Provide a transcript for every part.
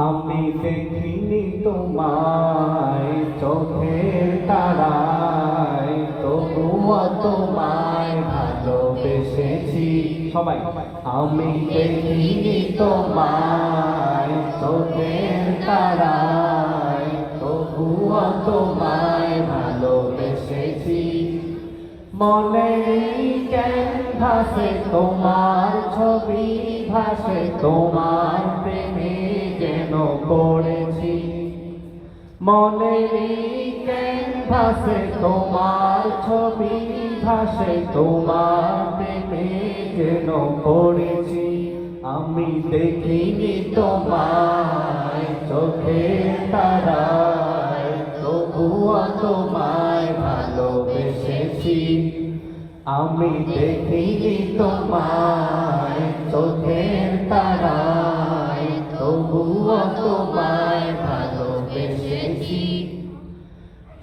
আমি দেখিনি তোমায় চোখের তারায়, তবুও তোমায় ভালোবেসেছি। সবাই আমি দেখিনি তোমায় চোখের তারায়, তবুও তোমায় ভালোবেসেছি। মনের ক্যানভাসে তোমার ছবি ভাসে, তোমার প্রেমে যেন পড়েছি। মনের ক্যানভাসে তোমার ছবি ভাসে, তোমার প্রেমে যেন পড়েছি। আমি দেখিনি তোমায় চোখের তারায়, তবুও তোমায় ভালোবেসেছি। আমি দেখিনি তোমায় চোখের তারায়, তবুও তোমায় ভালোবেসেছি।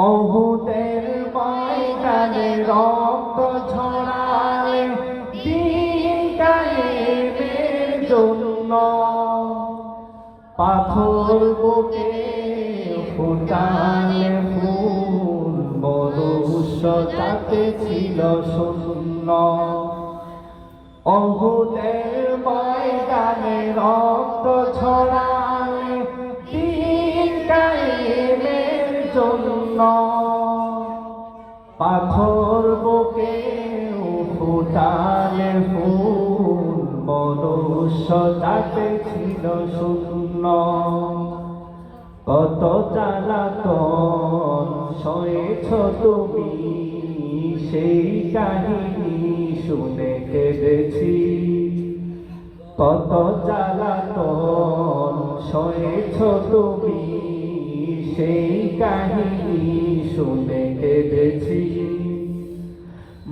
ওহুদের ময়দানে রক্ত ঝরালে দিন কায়েমের জন্য, পাথর বুকে ফুটালে ফুল, মনুষ্য তাতে ছিল শূন্য। ওহুদের ময়দানে রক্ত ঝরালে দিন কায়েমের জন্য, পাথর বুকে ফুটালে ফুল, মনুষ্য তাতে ছিল শূন্য। কত জ্বালাতন সয়েছ তুমি, সেই কাহিনী শুনে কেঁদেছি। কত জ্বালাতন সয়েছ তুমি, সেই কাহিনী শুনে কেঁদেছি।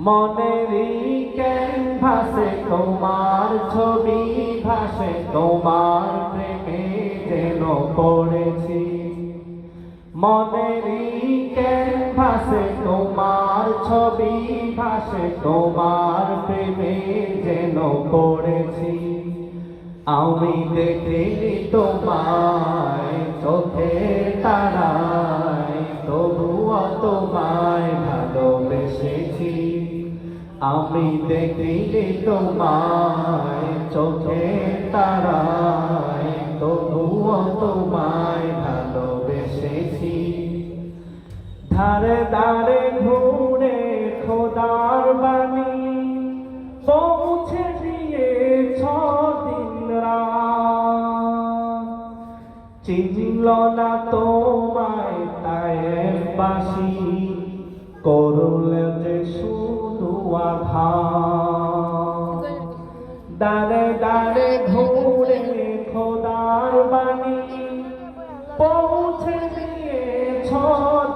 মনেরই ক্যানভাসে তোমার ছবি ভাসে, তোমার প্রেমে যেন পড়েছি। মনেরই ক্যানভাসে তোমার ছবি ভাসে, তোমার প্রেমে যেন পড়েছি। আমি দেখিনি তোমায় চোখের তারায়, তবুও তোমায় ভালোবেসেছি। আমি দেখিনি তোমায় চোখের তারায়, তবুও তোমায় ভালোবেসেছি। ধারে ধারে ঘুরে খোদার বাণী পৌঁছে দিয়েছ দিন রাত, চিনল না তোমায় তায়েফবাসী, করলে যে শুধু আঘাত। দাঁড়ে দাঁড়ে ঘুরে খোদার বাণী পৌঁছে দিয়েছ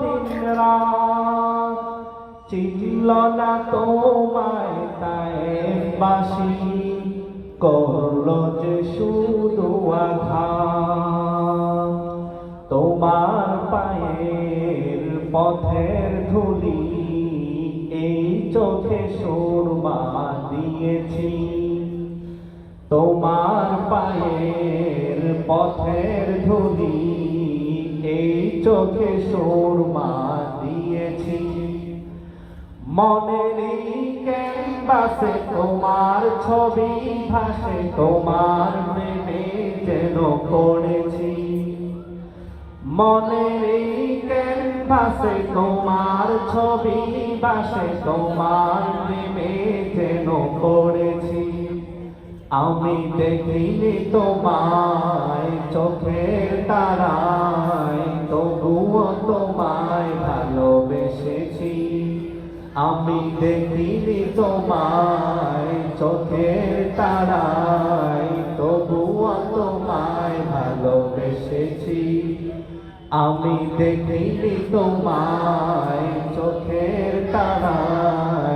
দিন রাত, চিনল না তোমায় তায়েফবাসী, করল যে শুধু আঘাত। তোমার পায়ের পথের ধুলি এই চোখে সুরমা দিয়েছি। তোমার পায়ের পথের ধুলি এই চোখে সুরমা দিয়েছি। মনেরই ক্যানভাসে তোমার ছবি ভাসে, তোমার প্রেমে যেন পড়েছি। মনেরই ক্যানভাসে তোমার ছবি ভাসে, তোমার প্রেমে যেন পড়েছি। আমি দেখিনি তোমায় চোখের তারায়, তবুও তোমায় ভালোবেসেছি। আমি দেখিনি তোমায় চোখের তারায়, তবুও তোমায় ভালোবেসেছি। আমি দেখিনি তোমায় চোখের তারায়,